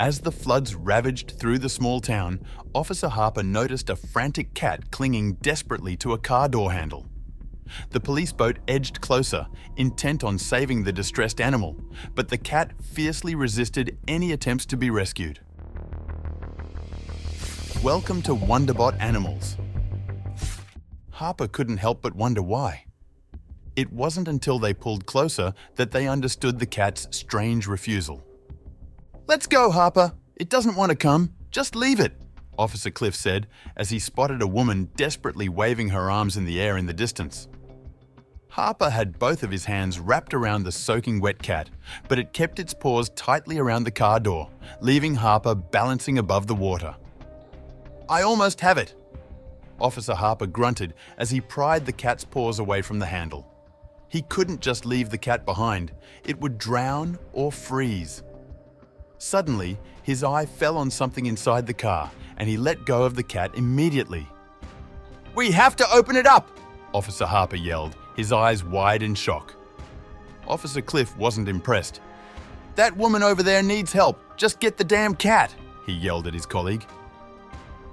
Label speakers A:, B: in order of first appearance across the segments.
A: As the floods ravaged through the small town, Officer Harper noticed a frantic cat clinging desperately to a car door handle. The police boat edged closer, intent on saving the distressed animal, but the cat fiercely resisted any attempts to be rescued. Welcome to Wonderbot Animals. Harper couldn't help but wonder why. It wasn't until they pulled closer that they understood the cat's strange refusal. "Let's go, Harper. It doesn't want to come. Just leave it," Officer Cliff said as he spotted a woman desperately waving her arms in the air in the distance. Harper had both of his hands wrapped around the soaking wet cat, but it kept its paws tightly around the car door, leaving Harper balancing above the water. "I almost have it," Officer Harper grunted as he pried the cat's paws away from the handle. He couldn't just leave the cat behind. It would drown or freeze. Suddenly, his eye fell on something inside the car, and he let go of the cat immediately. "We have to open it up!" Officer Harper yelled, his eyes wide in shock. Officer Cliff wasn't impressed. "That woman over there needs help. Just get the damn cat," he yelled at his colleague.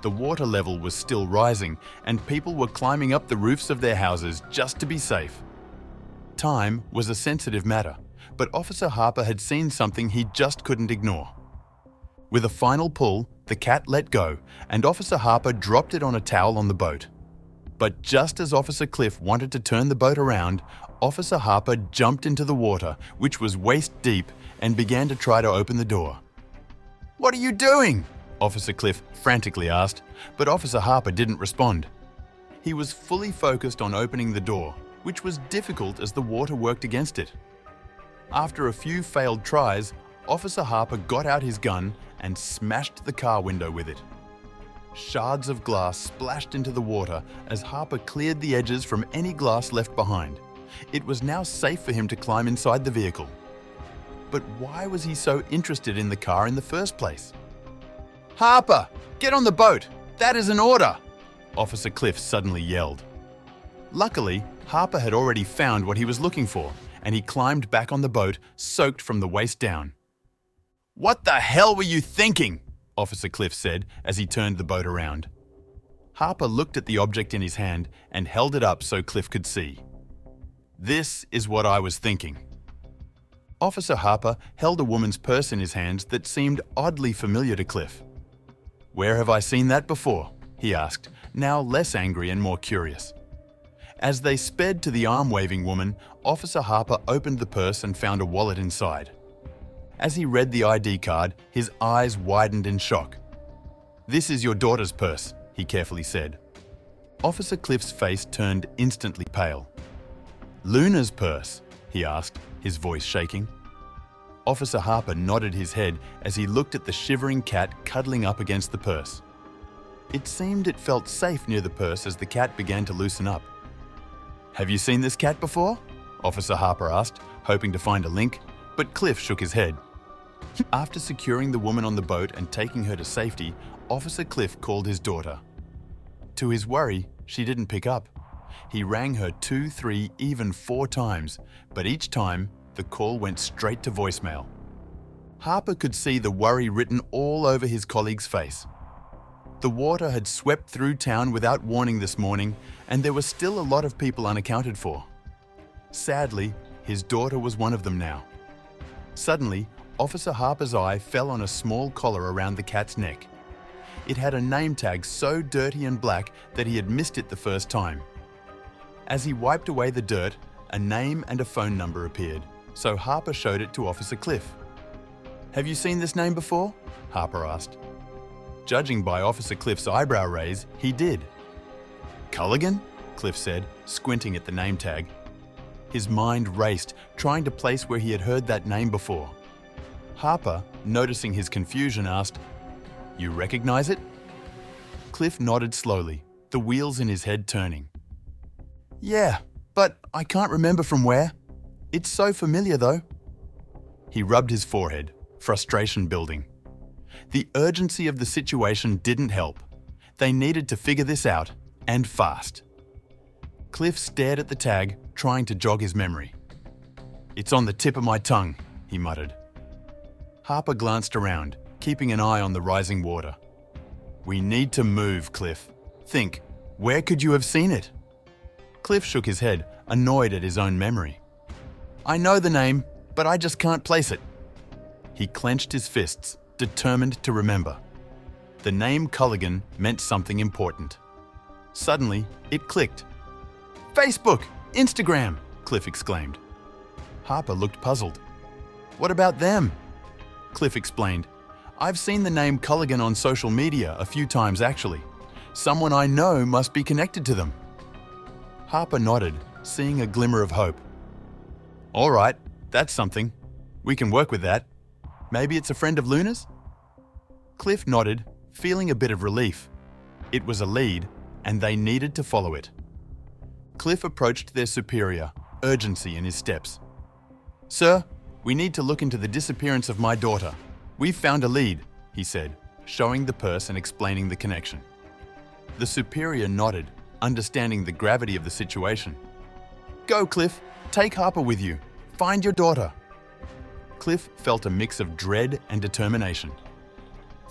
A: The water level was still rising, and people were climbing up the roofs of their houses just to be safe. Time was a sensitive matter, but Officer Harper had seen something he just couldn't ignore. With a final pull, the cat let go, and Officer Harper dropped it on a towel on the boat. But just as Officer Cliff wanted to turn the boat around, Officer Harper jumped into the water, which was waist deep, and began to try to open the door. "What are you doing?" Officer Cliff frantically asked, but Officer Harper didn't respond. He was fully focused on opening the door, which was difficult as the water worked against it. After a few failed tries, Officer Harper got out his gun and smashed the car window with it. Shards of glass splashed into the water as Harper cleared the edges from any glass left behind. It was now safe for him to climb inside the vehicle. But why was he so interested in the car in the first place? "Harper, get on the boat! That is an order!" Officer Cliff suddenly yelled. Luckily, Harper had already found what he was looking for, and he climbed back on the boat, soaked from the waist down. "What the hell were you thinking?" Officer Cliff said as he turned the boat around. Harper looked at the object in his hand and held it up so Cliff could see. "This is what I was thinking." Officer Harper held a woman's purse in his hands that seemed oddly familiar to Cliff. "Where have I seen that before?" he asked, now less angry and more curious. As they sped to the arm-waving woman, Officer Harper opened the purse and found a wallet inside. As he read the ID card, his eyes widened in shock. "This is your daughter's purse," he carefully said. Officer Cliff's face turned instantly pale. "Luna's purse?" he asked, his voice shaking. Officer Harper nodded his head as he looked at the shivering cat cuddling up against the purse. It seemed it felt safe near the purse as the cat began to loosen up. "Have you seen this cat before?" Officer Harper asked, hoping to find a link, but Cliff shook his head. After securing the woman on the boat and taking her to safety, Officer Cliff called his daughter. To his worry, she didn't pick up. He rang her 2, 3, even 4 times, but each time, the call went straight to voicemail. Harper could see the worry written all over his colleague's face. The water had swept through town without warning this morning, and there were still a lot of people unaccounted for. Sadly, his daughter was one of them now. Suddenly, Officer Harper's eye fell on a small collar around the cat's neck. It had a name tag so dirty and black that he had missed it the first time. As he wiped away the dirt, a name and a phone number appeared, so Harper showed it to Officer Cliff. "Have you seen this name before?" Harper asked. Judging by Officer Cliff's eyebrow raise, he did. "Culligan?" Cliff said, squinting at the name tag. His mind raced, trying to place where he had heard that name before. Harper, noticing his confusion, asked, "You recognize it?" Cliff nodded slowly, the wheels in his head turning. "Yeah, but I can't remember from where. It's so familiar though." He rubbed his forehead, frustration building. The urgency of the situation didn't help. They needed to figure this out, and fast. Cliff stared at the tag, trying to jog his memory. "It's on the tip of my tongue," he muttered. Harper glanced around, keeping an eye on the rising water. "We need to move, Cliff. Think, where could you have seen it?" Cliff shook his head, annoyed at his own memory. "I know the name, but I just can't place it." He clenched his fists, determined to remember. The name Culligan meant something important. Suddenly, it clicked. "Facebook! Instagram!" Cliff exclaimed. Harper looked puzzled. "What about them?" Cliff explained. "I've seen the name Culligan on social media a few times actually. Someone I know must be connected to them." Harper nodded, seeing a glimmer of hope. "All right, that's something. We can work with that. Maybe it's a friend of Luna's?" Cliff nodded, feeling a bit of relief. It was a lead, and they needed to follow it. Cliff approached their superior, urgency in his steps. "Sir, we need to look into the disappearance of my daughter. We've found a lead," he said, showing the purse and explaining the connection. The superior nodded, understanding the gravity of the situation. "Go, Cliff. Take Harper with you. Find your daughter." Cliff felt a mix of dread and determination.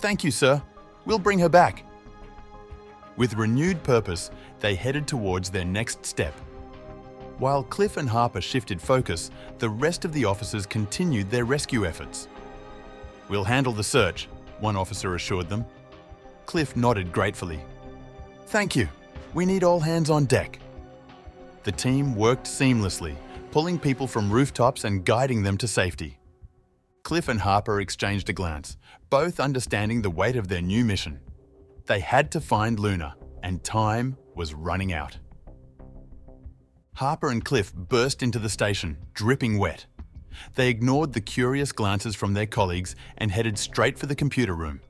A: "Thank you, sir. We'll bring her back." With renewed purpose, they headed towards their next step. While Cliff and Harper shifted focus, the rest of the officers continued their rescue efforts. "We'll handle the search," one officer assured them. Cliff nodded gratefully. "Thank you. We need all hands on deck." The team worked seamlessly, pulling people from rooftops and guiding them to safety. Cliff and Harper exchanged a glance, both understanding the weight of their new mission. They had to find Luna, and time was running out. Harper and Cliff burst into the station, dripping wet. They ignored the curious glances from their colleagues and headed straight for the computer room.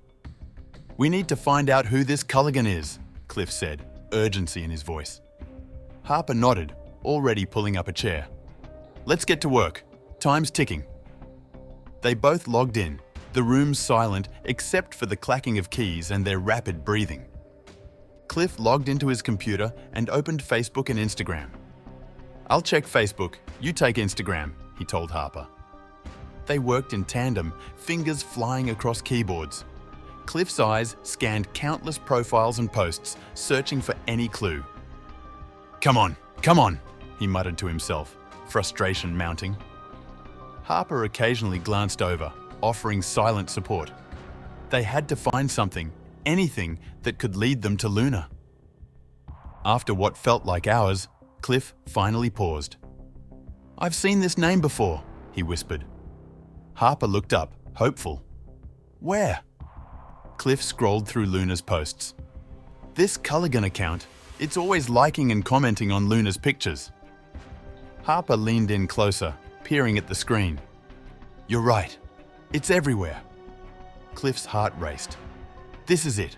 A: "We need to find out who this Culligan is," Cliff said, urgency in his voice. Harper nodded, already pulling up a chair. "Let's get to work. Time's ticking." They both logged in, the room silent except for the clacking of keys and their rapid breathing. Cliff logged into his computer and opened Facebook and Instagram. "I'll check Facebook, you take Instagram," he told Harper. They worked in tandem, fingers flying across keyboards. Cliff's eyes scanned countless profiles and posts, searching for any clue. Come on," he muttered to himself, frustration mounting. Harper occasionally glanced over, offering silent support. They had to find something, anything that could lead them to Luna. After what felt like hours, Cliff finally paused. "I've seen this name before," he whispered. Harper looked up, hopeful. "Where?" Cliff scrolled through Luna's posts. "This Culligan account, it's always liking and commenting on Luna's pictures." Harper leaned in closer, peering at the screen. "You're right. It's everywhere." Cliff's heart raced. This is it.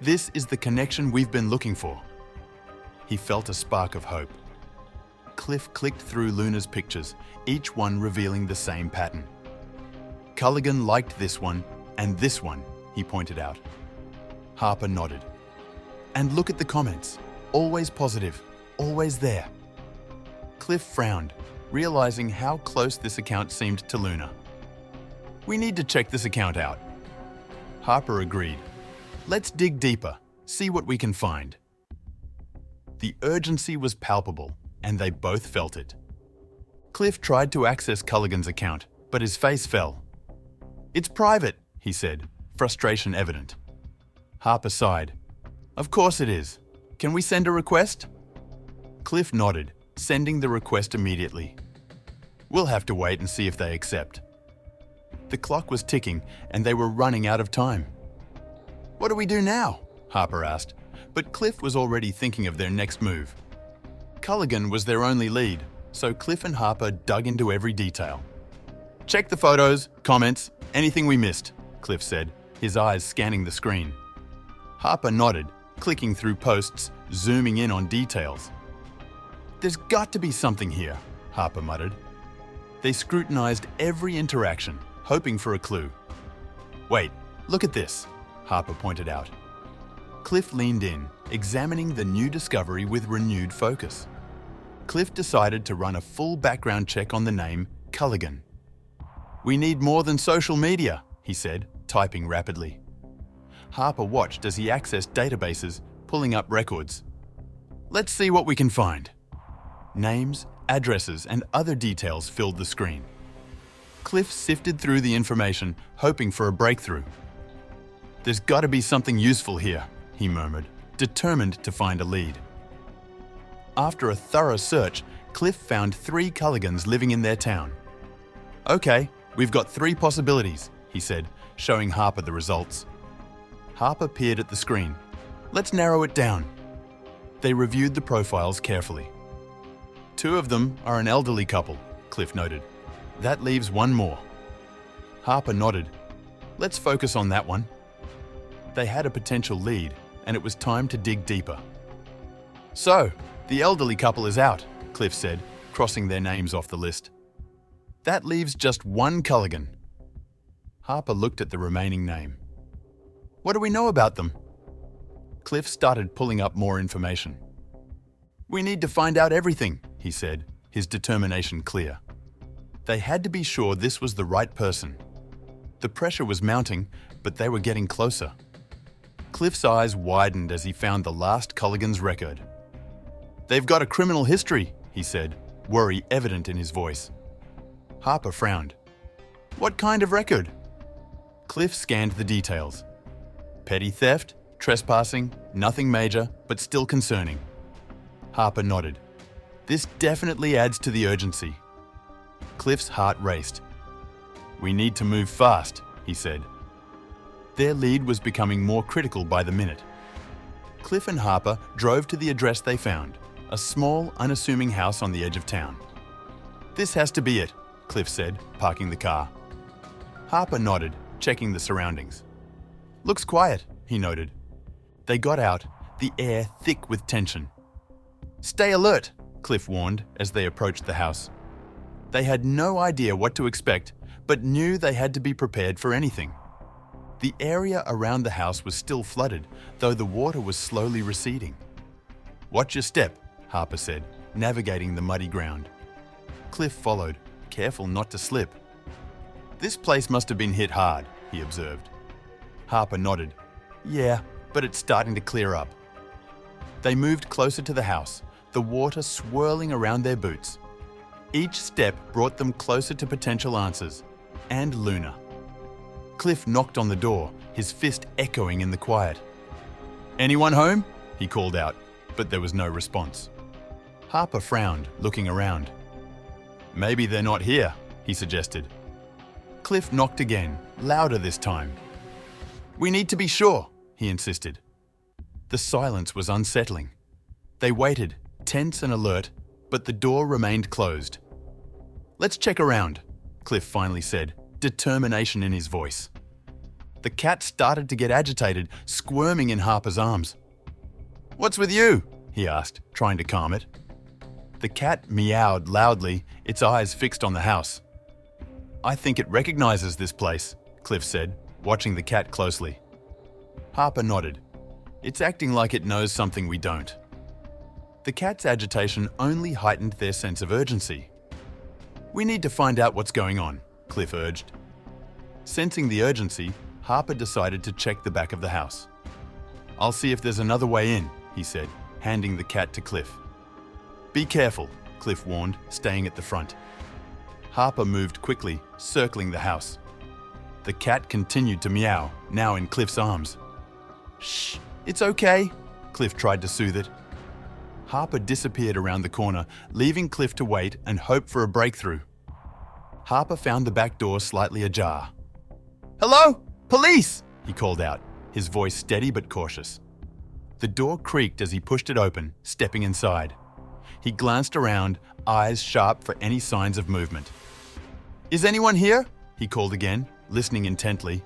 A: This is the connection we've been looking for. He felt a spark of hope. Cliff clicked through Luna's pictures, each one revealing the same pattern. Culligan liked this one and this one, he pointed out. Harper nodded. "And look at the comments. Always positive, always there." Cliff frowned, realizing how close this account seemed to Luna. "We need to check this account out." Harper agreed. "Let's dig deeper, see what we can find." The urgency was palpable, and they both felt it. Cliff tried to access Culligan's account, but his face fell. "It's private," he said, frustration evident. Harper sighed. "Of course it is. Can we send a request?" Cliff nodded, sending the request immediately. "We'll have to wait and see if they accept." The clock was ticking, and they were running out of time. "What do we do now?" Harper asked, but Cliff was already thinking of their next move. Culligan was their only lead, so Cliff and Harper dug into every detail. "Check the photos, comments, anything we missed," Cliff said, his eyes scanning the screen. Harper nodded, clicking through posts, zooming in on details. "There's got to be something here," Harper muttered. They scrutinized every interaction, hoping for a clue. "Wait, look at this," Harper pointed out. Cliff leaned in, examining the new discovery with renewed focus. Cliff decided to run a full background check on the name Culligan. "We need more than social media," he said, typing rapidly. Harper watched as he accessed databases, pulling up records. Let's see what we can find. Names, addresses, and other details filled the screen. Cliff sifted through the information, hoping for a breakthrough. There's got to be something useful here, he murmured, determined to find a lead. After a thorough search, Cliff found 3 Culligans living in their town. Okay, we've got 3 possibilities, he said, showing Harper the results. Harper peered at the screen. Let's narrow it down. They reviewed the profiles carefully. 2 of them are an elderly couple, Cliff noted. That leaves 1 more. Harper nodded. Let's focus on that one. They had a potential lead, and it was time to dig deeper. So, the elderly couple is out, Cliff said, crossing their names off the list. That leaves just 1 Culligan. Harper looked at the remaining name. What do we know about them? Cliff started pulling up more information. We need to find out everything, he said, his determination clear. They had to be sure this was the right person. The pressure was mounting, but they were getting closer. Cliff's eyes widened as he found the last Culligan's record. They've got a criminal history, he said, worry evident in his voice. Harper frowned. What kind of record? Cliff scanned the details. Petty theft, trespassing, nothing major, but still concerning. Harper nodded. This definitely adds to the urgency. Cliff's heart raced. We need to move fast, he said. Their lead was becoming more critical by the minute. Cliff and Harper drove to the address they found, a small, unassuming house on the edge of town. This has to be it, Cliff said, parking the car. Harper nodded, checking the surroundings. Looks quiet, he noted. They got out, the air thick with tension. Stay alert, Cliff warned as they approached the house. They had no idea what to expect, but knew they had to be prepared for anything. The area around the house was still flooded, though the water was slowly receding. Watch your step, Harper said, navigating the muddy ground. Cliff followed, careful not to slip. This place must have been hit hard, he observed. Harper nodded. Yeah, but it's starting to clear up. They moved closer to the house, the water swirling around their boots. Each step brought them closer to potential answers, and Luna. Cliff knocked on the door, his fist echoing in the quiet. Anyone home? He called out, but there was no response. Harper frowned, looking around. Maybe they're not here, he suggested. Cliff knocked again, louder this time. We need to be sure, he insisted. The silence was unsettling. They waited, tense and alert, but the door remained closed. Let's check around, Cliff finally said, determination in his voice. The cat started to get agitated, squirming in Harper's arms. What's with you? He asked, trying to calm it. The cat meowed loudly, its eyes fixed on the house. I think it recognizes this place, Cliff said, watching the cat closely. Harper nodded. It's acting like it knows something we don't. The cat's agitation only heightened their sense of urgency. We need to find out what's going on, Cliff urged. Sensing the urgency, Harper decided to check the back of the house. I'll see if there's another way in, he said, handing the cat to Cliff. Be careful, Cliff warned, staying at the front. Harper moved quickly, circling the house. The cat continued to meow, now in Cliff's arms. Shh, it's okay, Cliff tried to soothe it. Harper disappeared around the corner, leaving Cliff to wait and hope for a breakthrough. Harper found the back door slightly ajar. Hello? Police! He called out, his voice steady but cautious. The door creaked as he pushed it open, stepping inside. He glanced around, eyes sharp for any signs of movement. Is anyone here? He called again, listening intently.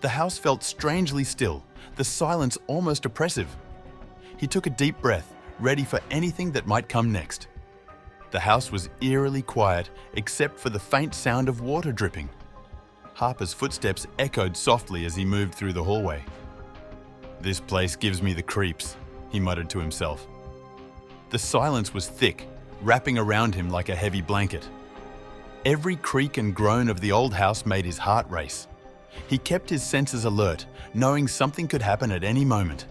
A: The house felt strangely still, the silence almost oppressive. He took a deep breath, ready for anything that might come next. The house was eerily quiet, except for the faint sound of water dripping. Harper's footsteps echoed softly as he moved through the hallway. This place gives me the creeps, he muttered to himself. The silence was thick, wrapping around him like a heavy blanket. Every creak and groan of the old house made his heart race. He kept his senses alert, knowing something could happen at any moment.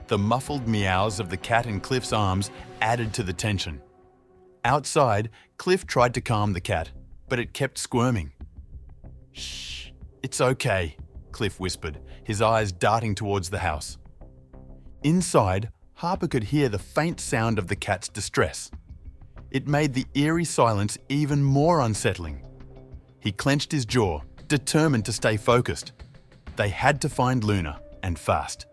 A: The muffled meows of the cat in Cliff's arms added to the tension. Outside, Cliff tried to calm the cat, but it kept squirming. "Shh, it's okay," Cliff whispered, his eyes darting towards the house. Inside, Harper could hear the faint sound of the cat's distress. It made the eerie silence even more unsettling. He clenched his jaw, determined to stay focused. They had to find Luna, and fast.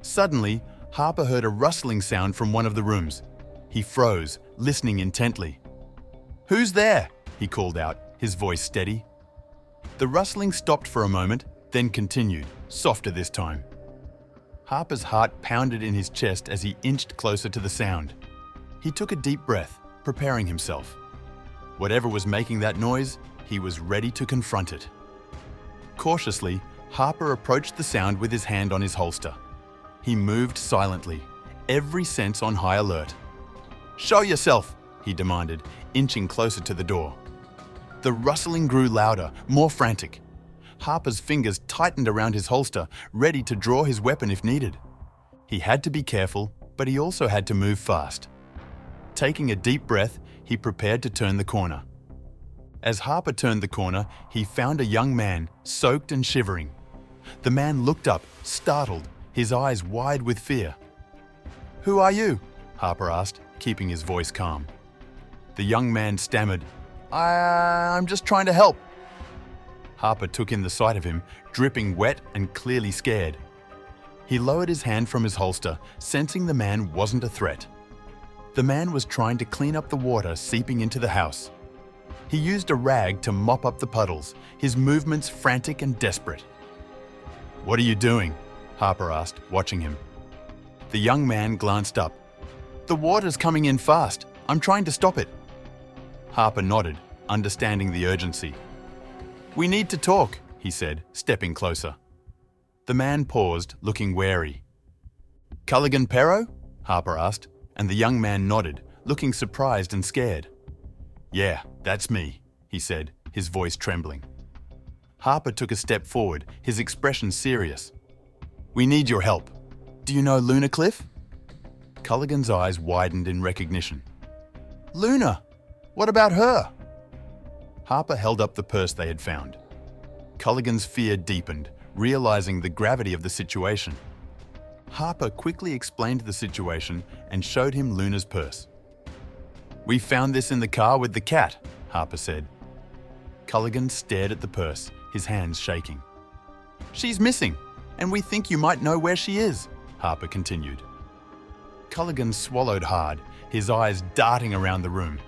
A: Suddenly, Harper heard a rustling sound from one of the rooms. He froze, listening intently. "Who's there?" he called out, his voice steady. The rustling stopped for a moment, then continued, softer this time. Harper's heart pounded in his chest as he inched closer to the sound. He took a deep breath, preparing himself. Whatever was making that noise, he was ready to confront it. Cautiously, Harper approached the sound with his hand on his holster. He moved silently, every sense on high alert. "Show yourself," he demanded, inching closer to the door. The rustling grew louder, more frantic. Harper's fingers tightened around his holster, ready to draw his weapon if needed. He had to be careful, but he also had to move fast. Taking a deep breath, he prepared to turn the corner. As Harper turned the corner, he found a young man, soaked and shivering. The man looked up, startled, his eyes wide with fear. "Who are you?" Harper asked, keeping his voice calm. The young man stammered, I'm just trying to help." Harper took in the sight of him, dripping wet and clearly scared. He lowered his hand from his holster, sensing the man wasn't a threat. The man was trying to clean up the water seeping into the house. He used a rag to mop up the puddles, his movements frantic and desperate. "What are you doing?" Harper asked, watching him. The young man glanced up. "The water's coming in fast. I'm trying to stop it." Harper nodded, understanding the urgency. "We need to talk," he said, stepping closer. The man paused, looking wary. "Culligan Perro?" Harper asked, and the young man nodded, looking surprised and scared. "Yeah, that's me," he said, his voice trembling. Harper took a step forward, his expression serious. "We need your help. Do you know Luna, Cliff?" Culligan's eyes widened in recognition. "Luna? What about her?" Harper held up the purse they had found. Culligan's fear deepened, realizing the gravity of the situation. Harper quickly explained the situation and showed him Luna's purse. "We found this in the car with the cat," Harper said. Culligan stared at the purse, his hands shaking. "She's missing, and we think you might know where she is," Harper continued. Culligan swallowed hard, his eyes darting around the room.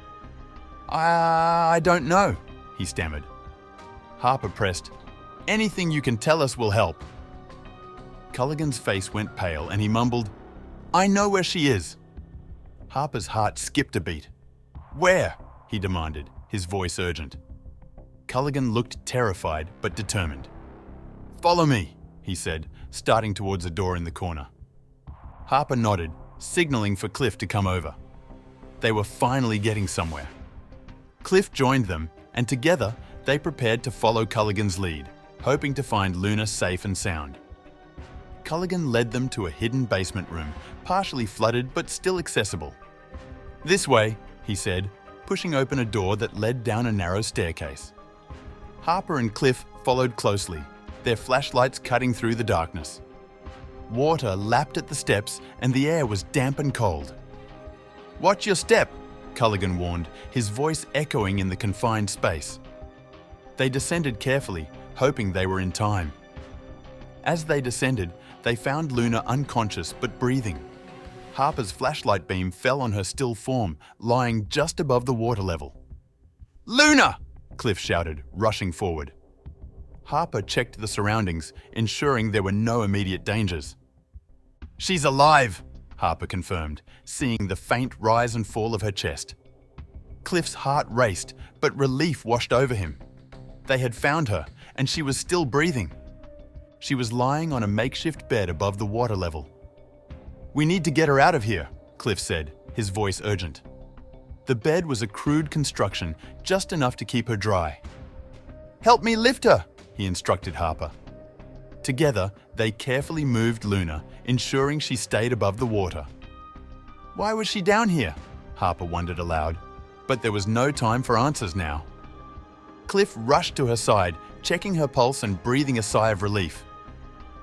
A: I don't know," he stammered. Harper pressed, "Anything you can tell us will help." Culligan's face went pale and he mumbled, "I know where she is." Harper's heart skipped a beat. "Where?" he demanded, his voice urgent. Culligan looked terrified but determined. "Follow me," he said, starting towards a door in the corner. Harper nodded, signaling for Cliff to come over. They were finally getting somewhere. Cliff joined them, and together they prepared to follow Culligan's lead, hoping to find Luna safe and sound. Culligan led them to a hidden basement room, partially flooded but still accessible. "This way," he said, pushing open a door that led down a narrow staircase. Harper and Cliff followed closely, their flashlights cutting through the darkness. Water lapped at the steps and the air was damp and cold. "Watch your step," Culligan warned, his voice echoing in the confined space. They descended carefully, hoping they were in time. As they descended, they found Luna unconscious but breathing. Harper's flashlight beam fell on her still form, lying just above the water level. "Luna!" Cliff shouted, rushing forward. Harper checked the surroundings, ensuring there were no immediate dangers. "She's alive," Harper confirmed, seeing the faint rise and fall of her chest. Cliff's heart raced, but relief washed over him. They had found her, and she was still breathing. She was lying on a makeshift bed above the water level. "We need to get her out of here," Cliff said, his voice urgent. The bed was a crude construction, just enough to keep her dry. "Help me lift her," he instructed Harper. Together, they carefully moved Luna, ensuring she stayed above the water. Why was she down here? Harper wondered aloud, but there was no time for answers now. Cliff rushed to her side, checking her pulse and breathing a sigh of relief.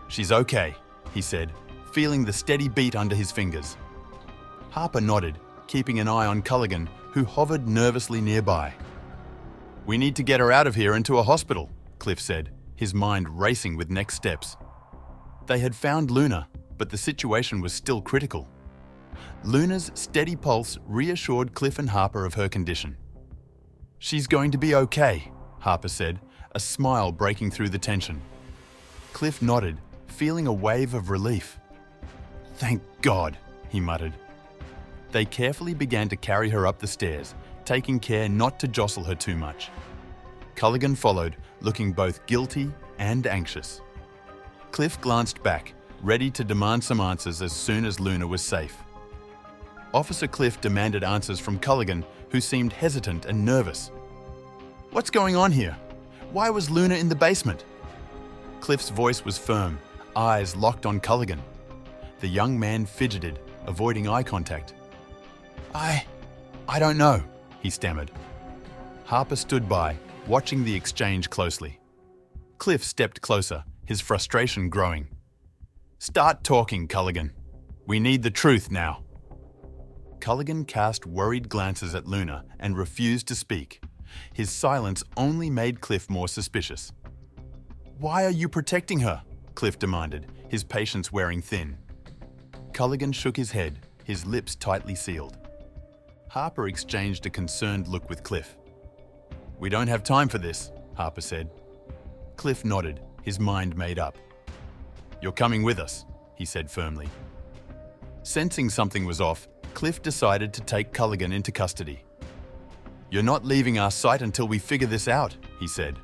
A: She's okay, he said, feeling the steady beat under his fingers. Harper nodded, keeping an eye on Culligan, who hovered nervously nearby. We need to get her out of here and to a hospital, Cliff said, his mind racing with next steps. They had found Luna, but the situation was still critical. Luna's steady pulse reassured Cliff and Harper of her condition. She's going to be okay, Harper said, a smile breaking through the tension. Cliff nodded, feeling a wave of relief. Thank God, he muttered. They carefully began to carry her up the stairs, taking care not to jostle her too much. Culligan followed, looking both guilty and anxious. Cliff glanced back, ready to demand some answers as soon as Luna was safe. Officer Cliff demanded answers from Culligan, who seemed hesitant and nervous. What's going on here? Why was Luna in the basement? Cliff's voice was firm, eyes locked on Culligan. The young man fidgeted, avoiding eye contact. I don't know, he stammered. Harper stood by, watching the exchange closely. Cliff stepped closer, his frustration growing. Start talking, Culligan. We need the truth now. Culligan cast worried glances at Luna and refused to speak. His silence only made Cliff more suspicious. Why are you protecting her? Cliff demanded, his patience wearing thin. Culligan shook his head, his lips tightly sealed. Harper exchanged a concerned look with Cliff. We don't have time for this, Harper said. Cliff nodded, his mind made up. You're coming with us, he said firmly. Sensing something was off, Cliff decided to take Culligan into custody. You're not leaving our sight until we figure this out, he said.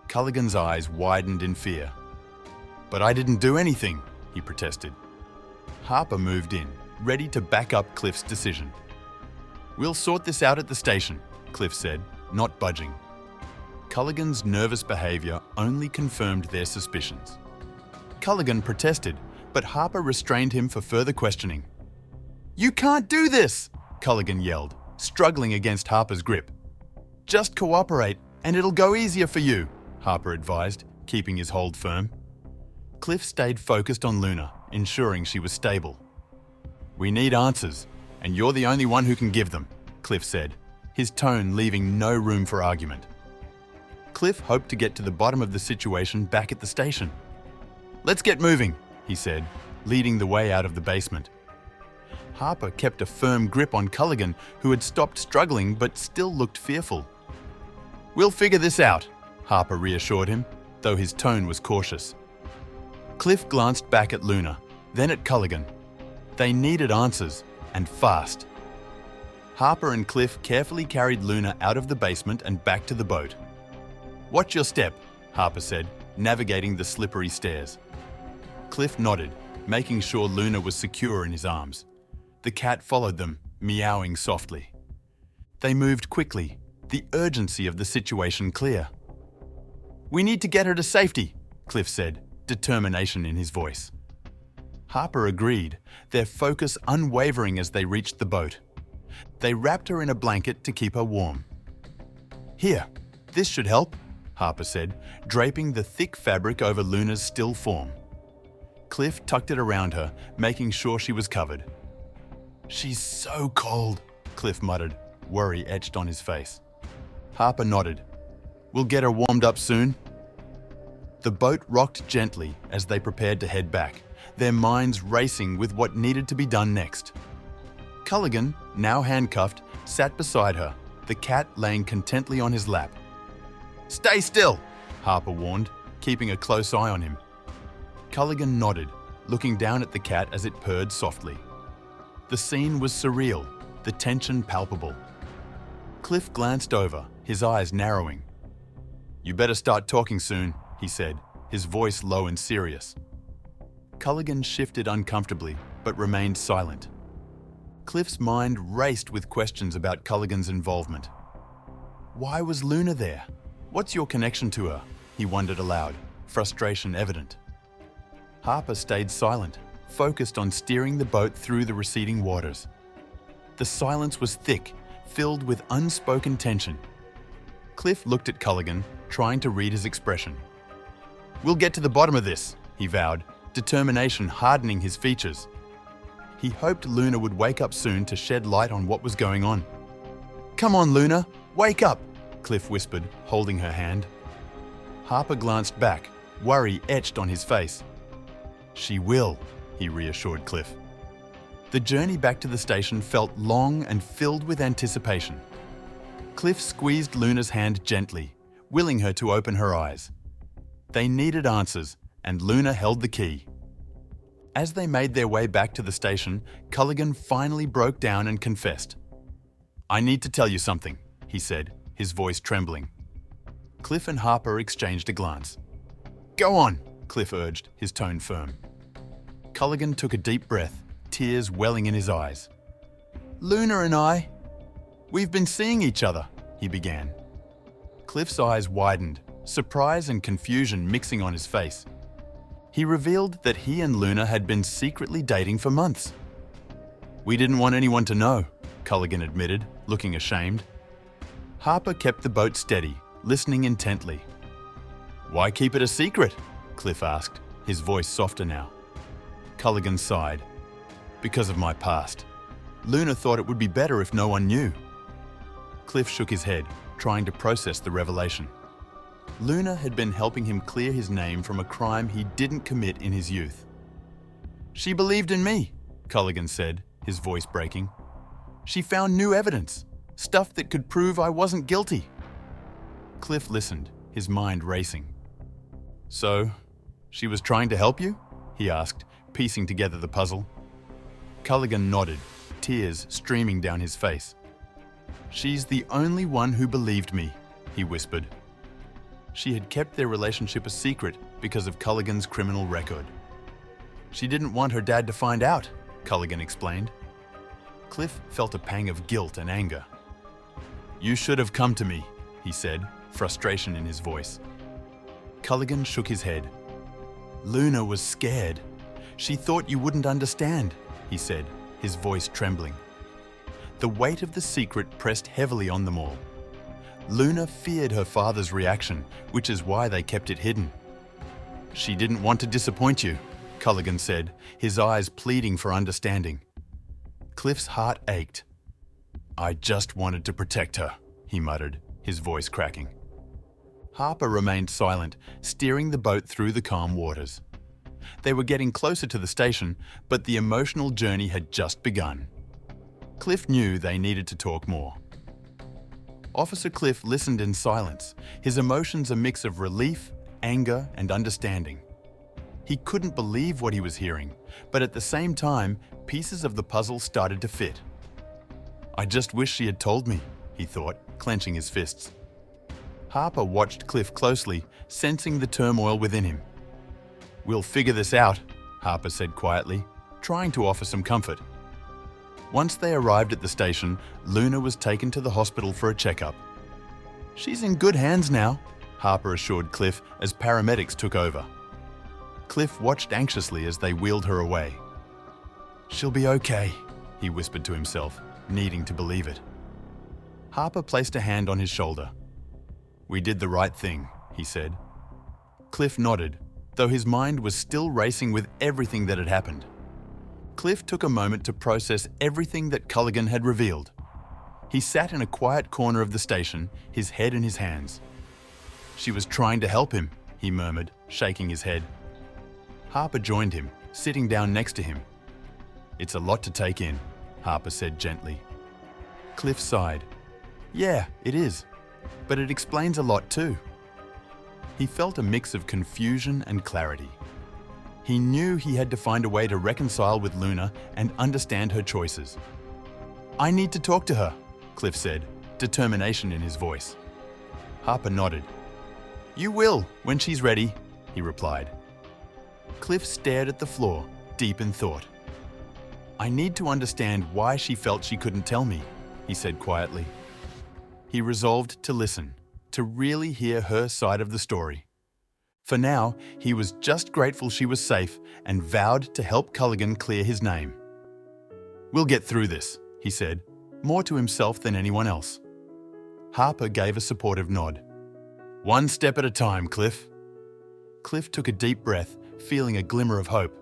A: Culligan's eyes widened in fear. But I didn't do anything, he protested. Harper moved in, ready to back up Cliff's decision. We'll sort this out at the station, Cliff said, not budging. Culligan's nervous behavior only confirmed their suspicions. Culligan protested, but Harper restrained him for further questioning. You can't do this, Culligan yelled, struggling against Harper's grip. Just cooperate, and it'll go easier for you, Harper advised, keeping his hold firm. Cliff stayed focused on Luna, ensuring she was stable. We need answers, and you're the only one who can give them, Cliff said, his tone leaving no room for argument. Cliff hoped to get to the bottom of the situation back at the station. Let's get moving, he said, leading the way out of the basement. Harper kept a firm grip on Culligan, who had stopped struggling but still looked fearful. We'll figure this out, Harper reassured him, though his tone was cautious. Cliff glanced back at Luna, then at Culligan. They needed answers, and fast. Harper and Cliff carefully carried Luna out of the basement and back to the boat. Watch your step, Harper said, navigating the slippery stairs. Cliff nodded, making sure Luna was secure in his arms. The cat followed them, meowing softly. They moved quickly, the urgency of the situation clear. We need to get her to safety, Cliff said, determination in his voice. Harper agreed, their focus unwavering as they reached the boat. They wrapped her in a blanket to keep her warm. Here, this should help, Harper said, draping the thick fabric over Luna's still form. Cliff tucked it around her, making sure she was covered. She's so cold, Cliff muttered, worry etched on his face. Harper nodded. We'll get her warmed up soon. The boat rocked gently as they prepared to head back, their minds racing with what needed to be done next. Culligan, now handcuffed, sat beside her, the cat laying contently on his lap. Stay still, Harper warned, keeping a close eye on him. Culligan nodded, looking down at the cat as it purred softly. The scene was surreal, the tension palpable. Cliff glanced over, his eyes narrowing. You better start talking soon, he said, his voice low and serious. Culligan shifted uncomfortably, but remained silent. Cliff's mind raced with questions about Culligan's involvement. Why was Luna there? What's your connection to her? he wondered aloud, frustration evident. Harper stayed silent, focused on steering the boat through the receding waters. The silence was thick, filled with unspoken tension. Cliff looked at Culligan, trying to read his expression. "We'll get to the bottom of this," he vowed, determination hardening his features. He hoped Luna would wake up soon to shed light on what was going on. "Come on, Luna, wake up," Cliff whispered, holding her hand. Harper glanced back, worry etched on his face. "She will," he reassured Cliff. The journey back to the station felt long and filled with anticipation. Cliff squeezed Luna's hand gently, willing her to open her eyes. They needed answers, and Luna held the key. As they made their way back to the station, Culligan finally broke down and confessed. "I need to tell you something," he said, his voice trembling. Cliff and Harper exchanged a glance. "Go on," Cliff urged, his tone firm. Culligan took a deep breath, tears welling in his eyes. "Luna and we've been seeing each other," he began. Cliff's eyes widened, surprise and confusion mixing on his face. He revealed that he and Luna had been secretly dating for months. "We didn't want anyone to know," Culligan admitted, looking ashamed. Harper kept the boat steady, listening intently. "Why keep it a secret?" Cliff asked, his voice softer now. Culligan sighed. "Because of my past. Luna thought it would be better if no one knew." Cliff shook his head, trying to process the revelation. Luna had been helping him clear his name from a crime he didn't commit in his youth. "She believed in me," Culligan said, his voice breaking. "She found new evidence, stuff that could prove I wasn't guilty." Cliff listened, his mind racing. "So, she was trying to help you?" he asked, piecing together the puzzle. Culligan nodded, tears streaming down his face. "She's the only one who believed me," he whispered. She had kept their relationship a secret because of Culligan's criminal record. "She didn't want her dad to find out," Culligan explained. Cliff felt a pang of guilt and anger. "You should have come to me," he said, frustration in his voice. Culligan shook his head. "Luna was scared. She thought you wouldn't understand," he said, his voice trembling. The weight of the secret pressed heavily on them all. Luna feared her father's reaction, which is why they kept it hidden. "She didn't want to disappoint you," Culligan said, his eyes pleading for understanding. Cliff's heart ached. "I just wanted to protect her," he muttered, his voice cracking. Harper remained silent, steering the boat through the calm waters. They were getting closer to the station, but the emotional journey had just begun. Cliff knew they needed to talk more. Officer Cliff listened in silence, his emotions a mix of relief, anger, and understanding. He couldn't believe what he was hearing, but at the same time, pieces of the puzzle started to fit. "I just wish she had told me," he thought, clenching his fists. Harper watched Cliff closely, sensing the turmoil within him. "We'll figure this out," Harper said quietly, trying to offer some comfort. Once they arrived at the station, Luna was taken to the hospital for a checkup. "She's in good hands now," Harper assured Cliff as paramedics took over. Cliff watched anxiously as they wheeled her away. "She'll be okay," he whispered to himself, needing to believe it. Harper placed a hand on his shoulder. "We did the right thing," he said. Cliff nodded, though his mind was still racing with everything that had happened. Cliff took a moment to process everything that Culligan had revealed. He sat in a quiet corner of the station, his head in his hands. "She was trying to help him," he murmured, shaking his head. Harper joined him, sitting down next to him. "It's a lot to take in," Harper said gently. Cliff sighed. "Yeah, it is, but it explains a lot too." He felt a mix of confusion and clarity. He knew he had to find a way to reconcile with Luna and understand her choices. "I need to talk to her," Cliff said, determination in his voice. Harper nodded. "You will, when she's ready," he replied. Cliff stared at the floor, deep in thought. "I need to understand why she felt she couldn't tell me," he said quietly. He resolved to listen, to really hear her side of the story. For now, he was just grateful she was safe and vowed to help Culligan clear his name. "We'll get through this," he said, more to himself than anyone else. Harper gave a supportive nod. "One step at a time, Cliff." Cliff took a deep breath, feeling a glimmer of hope.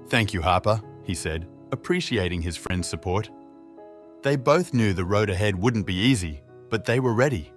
A: "Thank you, Harper," he said, appreciating his friend's support. They both knew the road ahead wouldn't be easy, but they were ready.